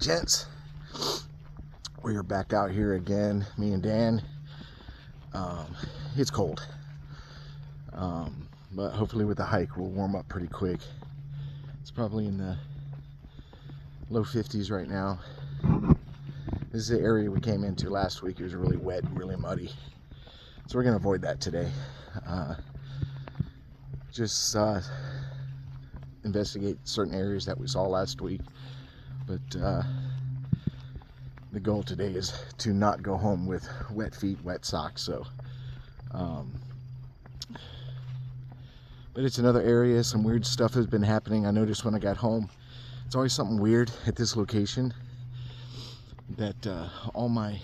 gents? We are back out here again, me and Dan. It's cold, but hopefully with the hike we'll warm up pretty quick. It's probably in the low 50s right now. This is the area we came into last week. It was really wet and really muddy, so we're gonna avoid that today. Just investigate certain areas that we saw last week, but the goal today is to not go home with wet feet, wet socks. So but it's another area. Some weird stuff has been happening. I noticed when I got home, it's always something weird at this location, that all my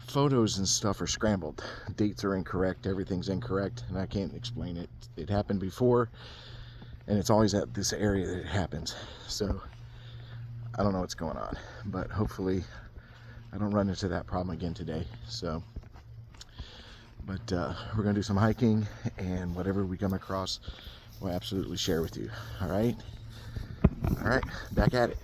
photos and stuff are scrambled. Dates are incorrect, everything's incorrect, and I can't explain it. It happened before, and it's always at this area that it happens. So I don't know what's going on, but hopefully I don't run into that problem again today. So, but we're gonna do some hiking, and whatever we come across, we'll absolutely share with you. All right, back at it.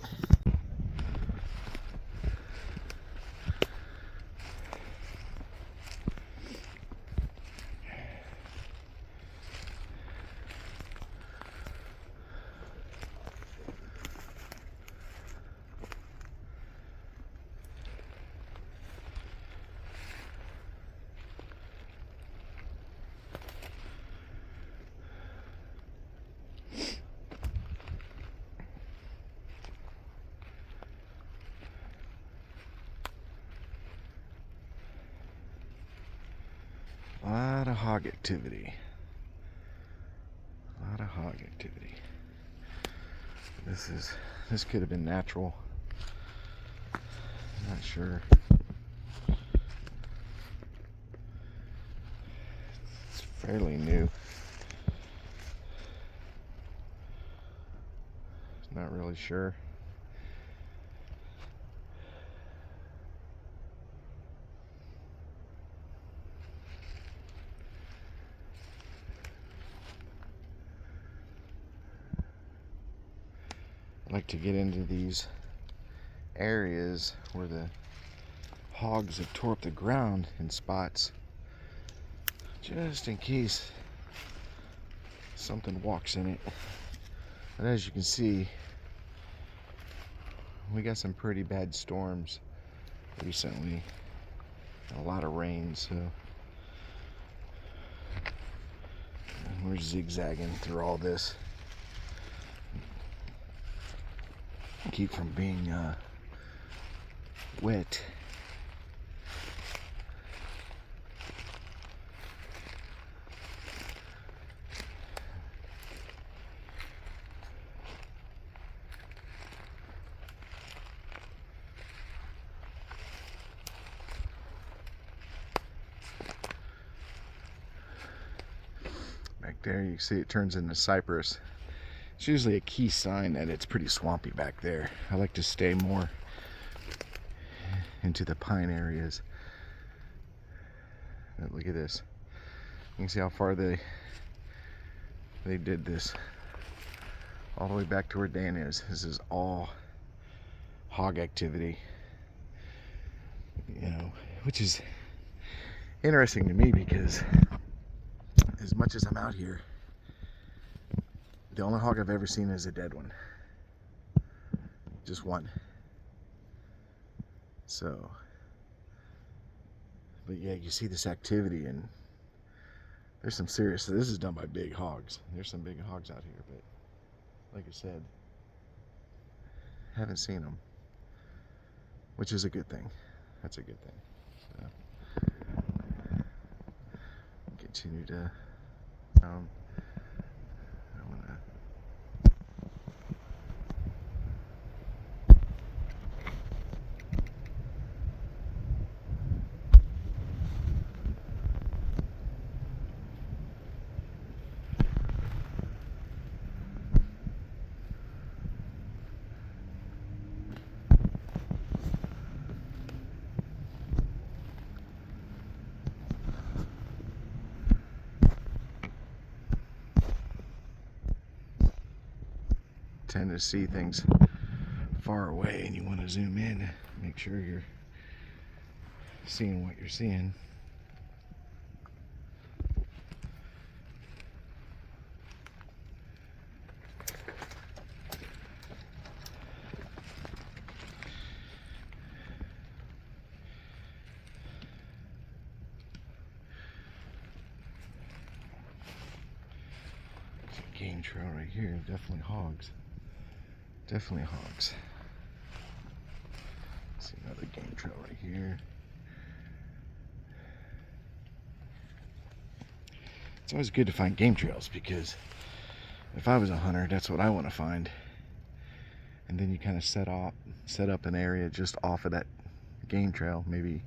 A lot of hog activity. This could have been natural. I'm not sure. It's fairly new. Not really sure. I like to get into these areas where the hogs have tore up the ground in spots, just in case something walks in it. And as you can see, we got some pretty bad storms recently, a lot of rain, so we're zigzagging through all this. Keep from being wet. Back there you can see it turns into cypress. It's usually a key sign that it's pretty swampy back there. I like to stay more into the pine areas. But look at this. You can see how far they did this. All the way back to where Dan is. This is all hog activity. You know, which is interesting to me because as much as I'm out here, the only hog I've ever seen is a dead one. Just one. So, but yeah, you see this activity, and there's some serious, this is done by big hogs. There's some big hogs out here, but like I said, haven't seen them, which is a good thing. That's a good thing. So, continue to tend to see things far away and you want to zoom in, make sure you're seeing what you're seeing. Game trail right here, definitely hogs. Definitely hogs. See another game trail right here. It's always good to find game trails, because if I was a hunter, that's what I want to find. And then you kind of set up an area just off of that game trail, maybe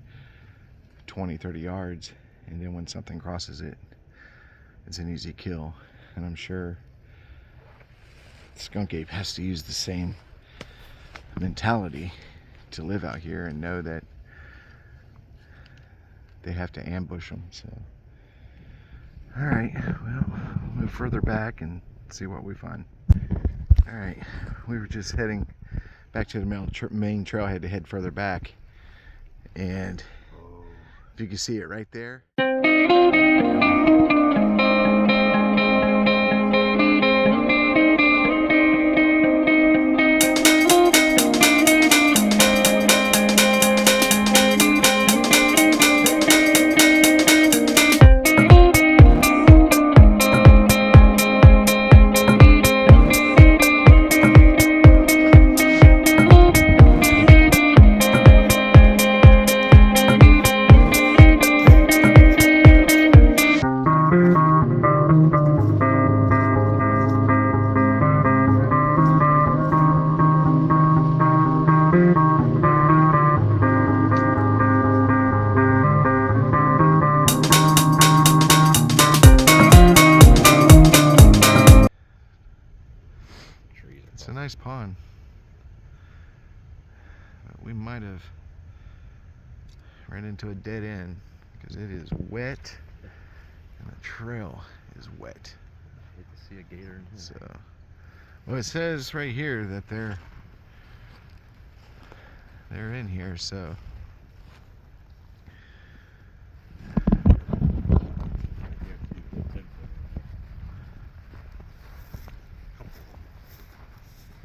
20-30 yards, and then when something crosses it, it's an easy kill. And I'm sure skunk ape has to use the same mentality to live out here and know that they have to ambush them. So, all right, well, we'll move further back and see what we find. All right, we were just heading back to the main trailhead to head further back, and if you can see it right there. It's a nice pond. We might have ran into a dead end because it is wet and the trail is wet. I hate to see a gator in here. So, well, it says right here that they're in here, so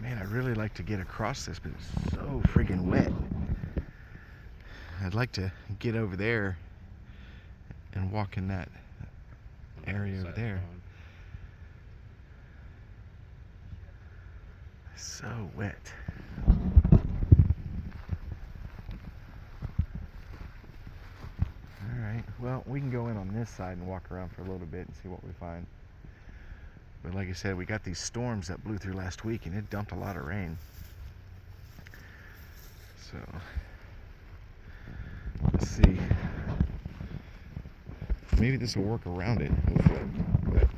man, I'd really like to get across this, but it's so friggin' wet. I'd like to get over there and walk in that area over there. It's so wet. Alright, well, we can go in on this side and walk around for a little bit and see what we find. But like I said, we got these storms that blew through last week, and it dumped a lot of rain. So, let's see. Maybe this will work around it, hopefully. But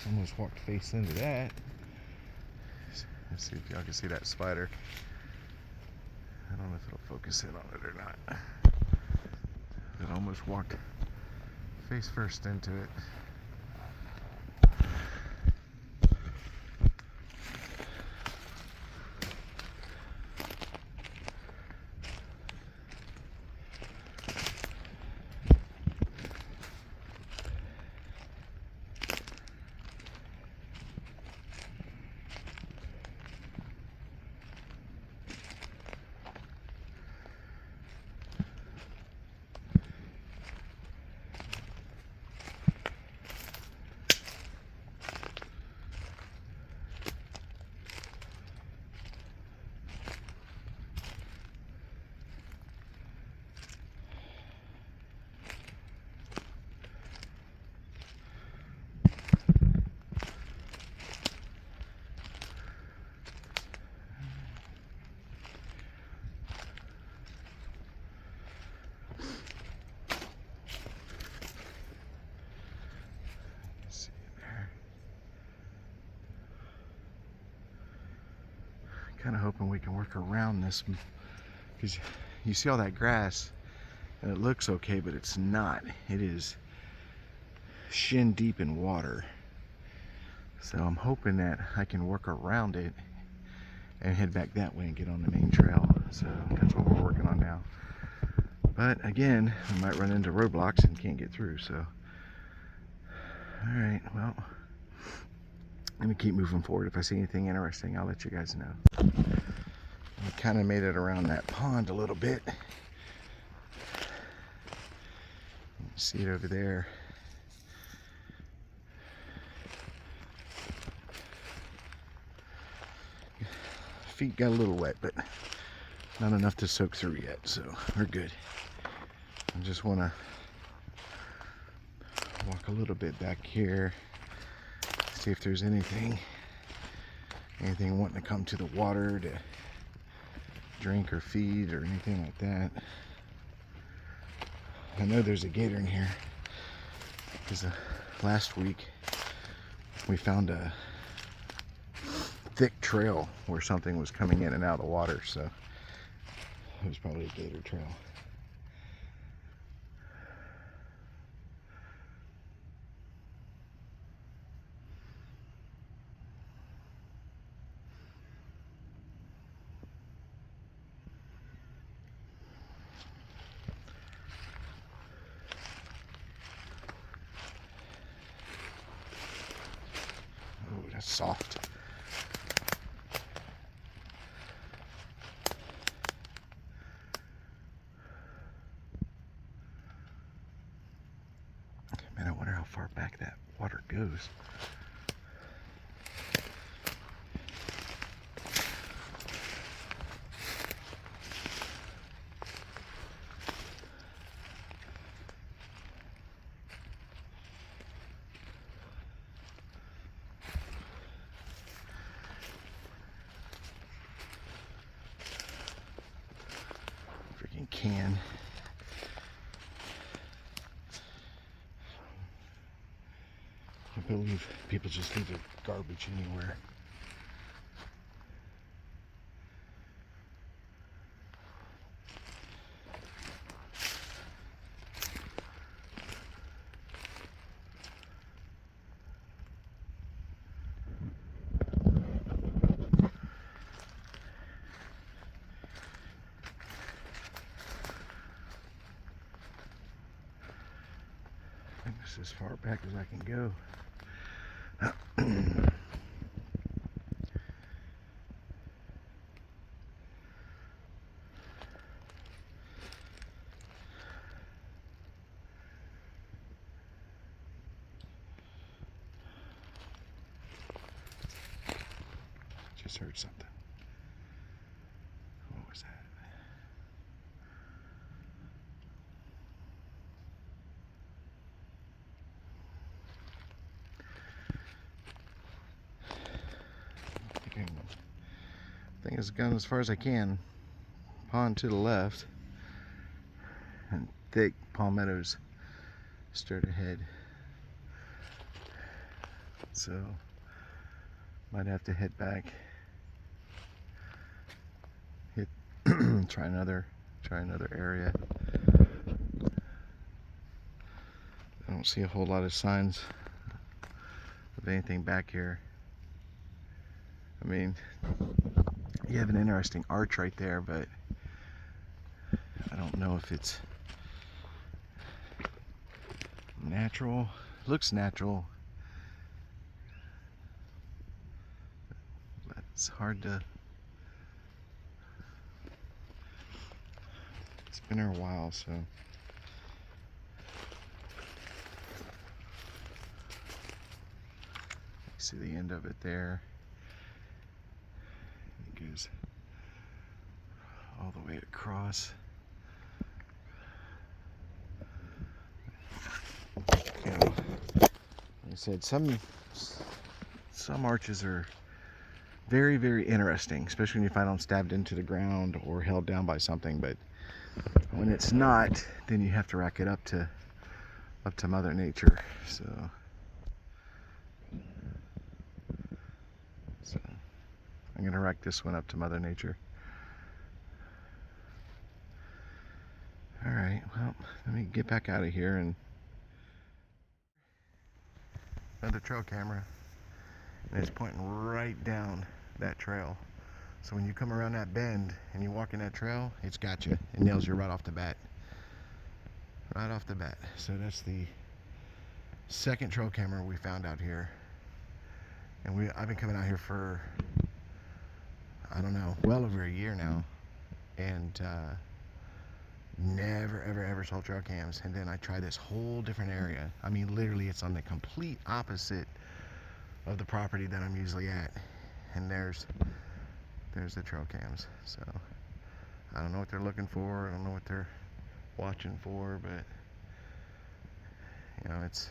almost walked face into that. Let's see if y'all can see that spider. I don't know if it'll focus in on it or not. It almost walked face first into it. kind of hoping we can work around this, because you see all that grass and it looks okay, but it's not. It is shin deep in water. So I'm hoping that I can work around it and head back that way and get on the main trail. So that's what we're working on now. But again, we might run into roadblocks and can't get through. So, all right, well, let me keep moving forward. If I see anything interesting, I'll let you guys know. We kind of made it around that pond a little bit. See it over there. Feet got a little wet, but not enough to soak through yet, so we're good. I just want to walk a little bit back here, see if there's anything wanting to come to the water to drink or feed or anything like that. I know there's a gator in here because last week we found a thick trail where something was coming in and out of the water, so it was probably a gator trail. Oh, that's soft. Man, I wonder how far back that water goes. Freaking can. I believe people just leave their garbage anywhere. I think this is as far back as I can go. Just heard something. What was that? I think it's gone as far as I can. Pond to the left, and thick palmettos straight ahead. So might have to head back. Try another area. I don't see a whole lot of signs of anything back here. I mean, you have an interesting arch right there, but I don't know if it's natural. Looks natural, but it's hard to. It's been here a while, so. See the end of it there. It goes all the way across. You know, like I said, some arches are very, very interesting, especially when you find them stabbed into the ground or held down by something. But when it's not, then you have to rack it up to Mother Nature. So I'm gonna wreck this one up to Mother Nature. Alright, well, let me get back out of here. And another trail camera, and it's pointing right down that trail. So when you come around that bend and you walk in that trail, it's got you. It nails you right off the bat. Right off the bat. So that's the second trail camera we found out here. And I've been coming out here for, I don't know, well over a year now. And never ever saw trail cams. And then I tried this whole different area. I mean, literally it's on the complete opposite of the property that I'm usually at. And there's the trail cams. So I don't know what they're looking for. I don't know what they're watching for, but you know, it's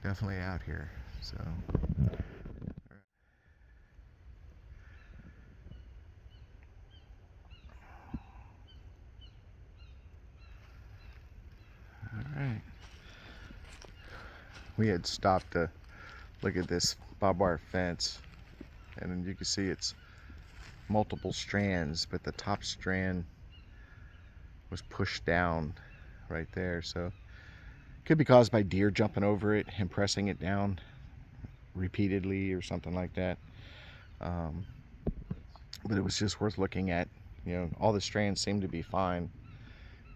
definitely out here. So alright. We had stopped to look at this barbed wire fence, and then you can see it's multiple strands, but the top strand was pushed down right there. So could be caused by deer jumping over it and pressing it down repeatedly or something like that. But it was just worth looking at. You know, all the strands seemed to be fine,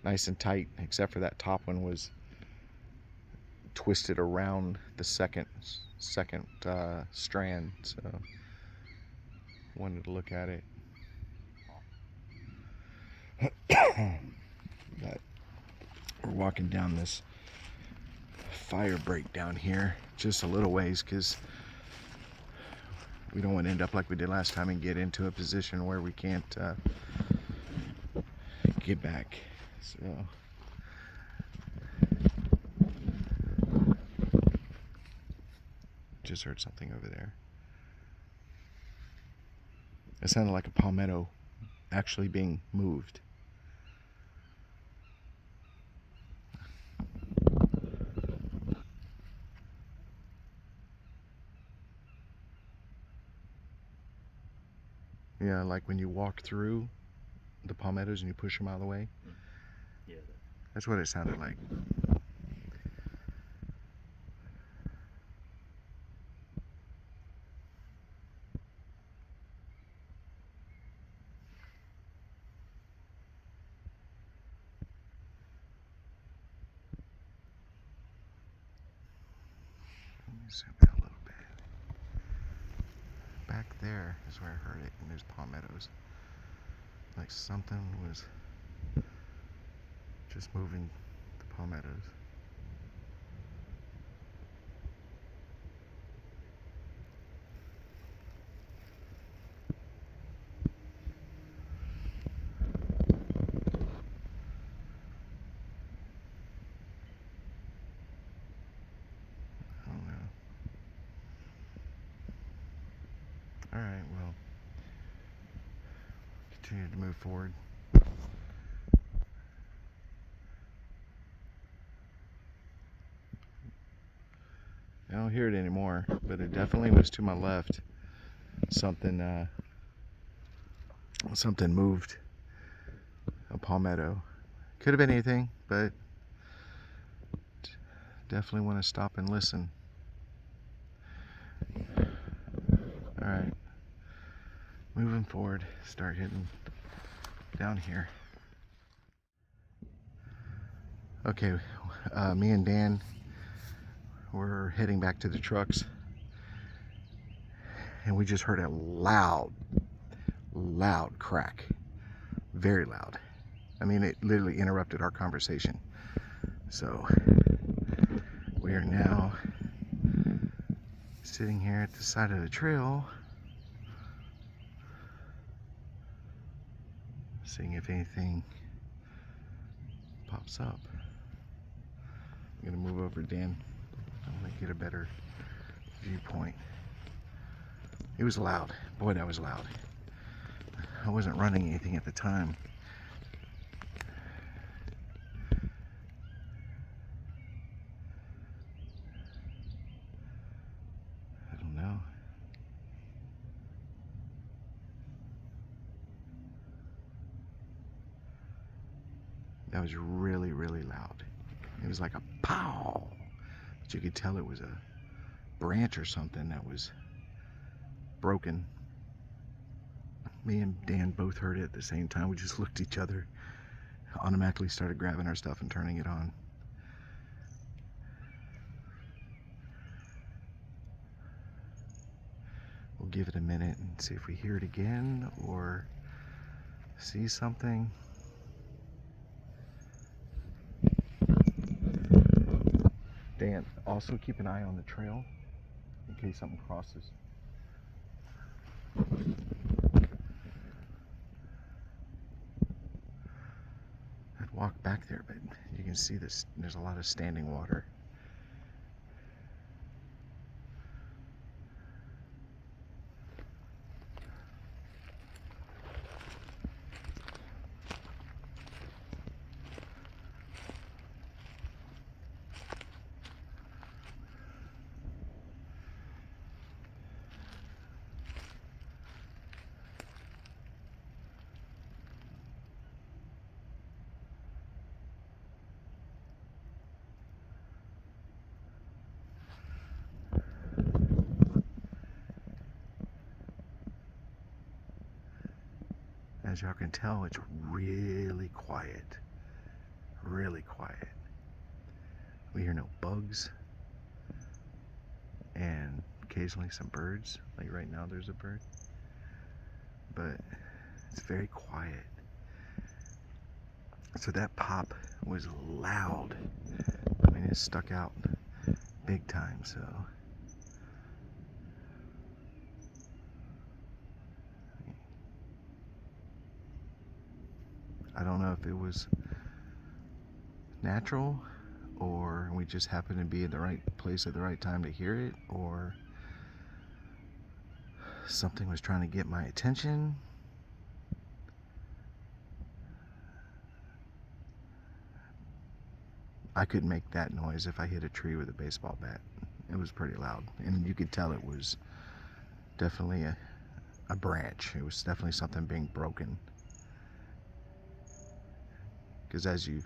nice and tight, except for that top one was twisted around the second strand. So wanted to look at it. But we're walking down this fire break down here just a little ways, because we don't want to end up like we did last time and get into a position where we can't get back. So just heard something over there. It sounded like a palmetto actually being moved. Yeah, like when you walk through the palmettos and you push them out of the way. Yeah. That's what it sounded like. Let me zoom in a little bit. Back there is where I heard it, and there's palmettos. Like something was just moving the palmettos. I don't know. Alright, well, continue to move forward. I don't hear it anymore, but it definitely was to my left. Something moved a palmetto. Could have been anything, but definitely want to stop and listen. Alright, moving forward, start hitting down here. Okay, me and Dan, we're heading back to the trucks, and we just heard a loud crack. Very loud. I mean, it literally interrupted our conversation. So we are now sitting here at the side of the trail, seeing if anything pops up. I'm gonna move over, Dan. I'm gonna get a better viewpoint. It was loud. Boy, that was loud. I wasn't running anything at the time. I don't know. was really, really loud. It was like a pow, but you could tell it was a branch or something that was broken. Me and Dan both heard it at the same time. We just looked at each other, automatically started grabbing our stuff and turning it on. We'll give it a minute and see if we hear it again or see something. Dan, also keep an eye on the trail in case something crosses. I'd walk back there, but you can see this. There's a lot of standing water. As y'all can tell, it's really quiet. Really quiet. We hear no bugs. And occasionally some birds. Like right now there's a bird. But it's very quiet. So that pop was loud. I mean, it stuck out big time, so. I don't know if it was natural or we just happened to be in the right place at the right time to hear it, or something was trying to get my attention. I could make that noise if I hit a tree with a baseball bat. It was pretty loud, and you could tell it was definitely a branch. It was definitely something being broken. Because as you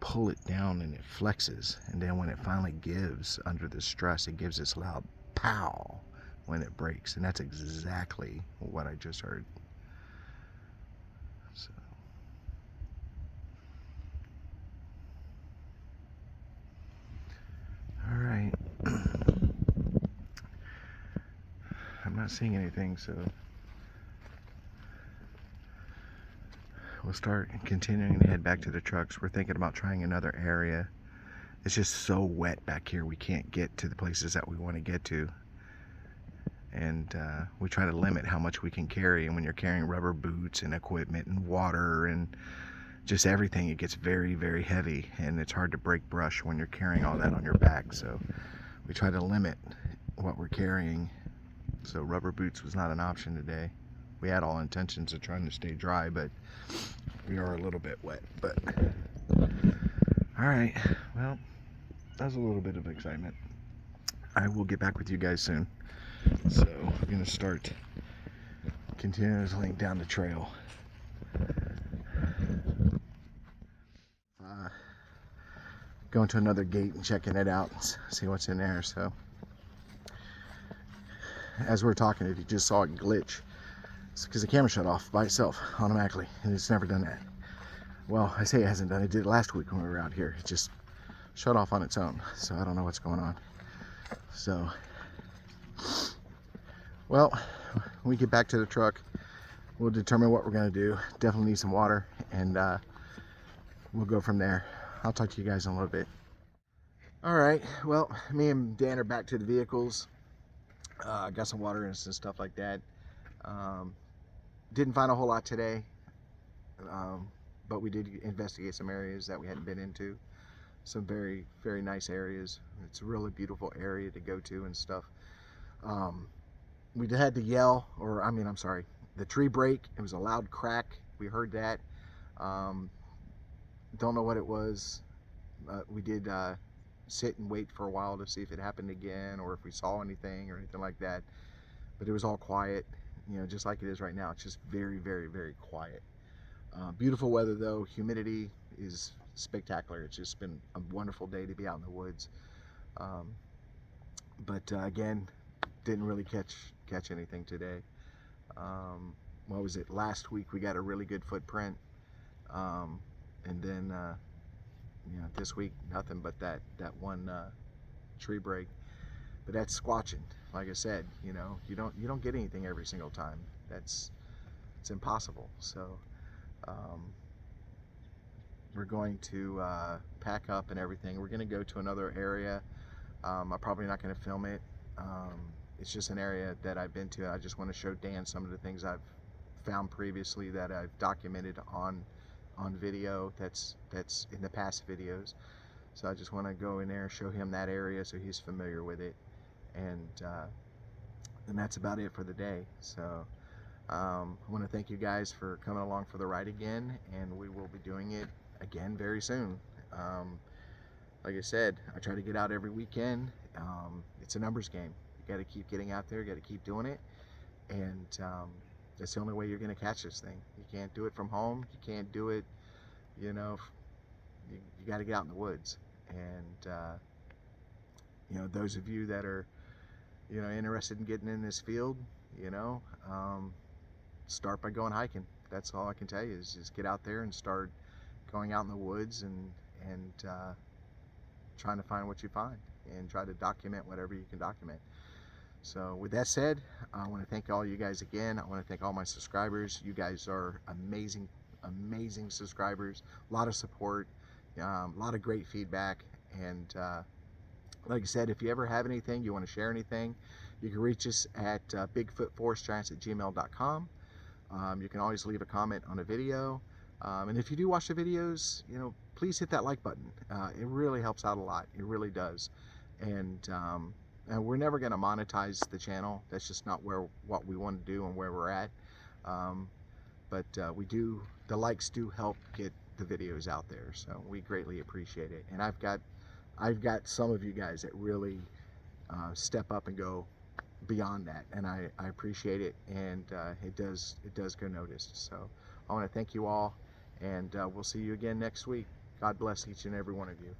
pull it down and it flexes, and then when it finally gives under the stress, it gives this loud pow when it breaks, and that's exactly what I just heard. So all right. I'm not seeing anything, so we'll start continuing to head back to the trucks. We're thinking about trying another area. It's just so wet back here, we can't get to the places that we want to get to. And we try to limit how much we can carry. And when you're carrying rubber boots and equipment and water and just everything, it gets very, very heavy. And it's hard to break brush when you're carrying all that on your back. So we try to limit what we're carrying. So rubber boots was not an option today. We had all intentions of trying to stay dry, but we are a little bit wet. But all right, well, that was a little bit of excitement. I will get back with you guys soon. So we're gonna start continuously down the trail. Going to another gate and checking it out, see what's in there. So as we're talking, if you just saw it glitch, it's because the camera shut off by itself automatically, and it's never done that. Well, I say it hasn't done it. It did last week when we were out here. It just shut off on its own. So I don't know what's going on. So, well, when we get back to the truck, we'll determine what we're going to do. Definitely need some water, and we'll go from there. I'll talk to you guys in a little bit. All right, well, me and Dan are back to the vehicles. Got some water and some stuff like that. Didn't find a whole lot today, but we did investigate some areas that we hadn't been into. Some very, very nice areas. It's a really beautiful area to go to and stuff. We had to yell, or I'm sorry, the tree break. It was a loud crack. We heard that. Don't know what it was. We did sit and wait for a while to see if it happened again or if we saw anything or anything like that. But it was all quiet, just like it is right now. It's just very, very, very quiet. Beautiful weather though. Humidity is spectacular. It's just been a wonderful day to be out in the woods. But again, didn't really catch anything today. What was it? Last week we got a really good footprint, and then this week nothing but that one tree break. But that's squatching. Like I said, you don't get anything every single time. It's impossible. So we're going to pack up and everything. We're going to go to another area. I'm probably not going to film it. It's just an area that I've been to. I just want to show Dan some of the things I've found previously that I've documented on video. That's in the past videos. So I just want to go in there and show him that area so he's familiar with it. And that's about it for the day. So I want to thank you guys for coming along for the ride again, and we will be doing it again very soon. Like I said, I try to get out every weekend. It's a numbers game. You got to keep getting out there, you got to keep doing it, and that's the only way you're going to catch this thing. You can't do it from home. You can't do it, you got to get out in the woods. And those of you that are interested in getting in this field, start by going hiking. That's all I can tell you, is just get out there and start going out in the woods and trying to find what you find and try to document whatever you can document. So with that said, I want to thank all you guys again. I want to thank all my subscribers. You guys are amazing subscribers. A lot of support, a lot of great feedback. And like I said, if you ever have anything, you want to share anything, you can reach us at bigfootforestgiants@gmail.com. You can always leave a comment on a video. And if you do watch the videos, please hit that like button. It really helps out a lot. It really does. And we're never going to monetize the channel. That's just not what we want to do and where we're at. But the likes do help get the videos out there. So we greatly appreciate it. And I've got some of you guys that really step up and go beyond that, and I appreciate it, and it does go noticed. So I want to thank you all, and we'll see you again next week. God bless each and every one of you.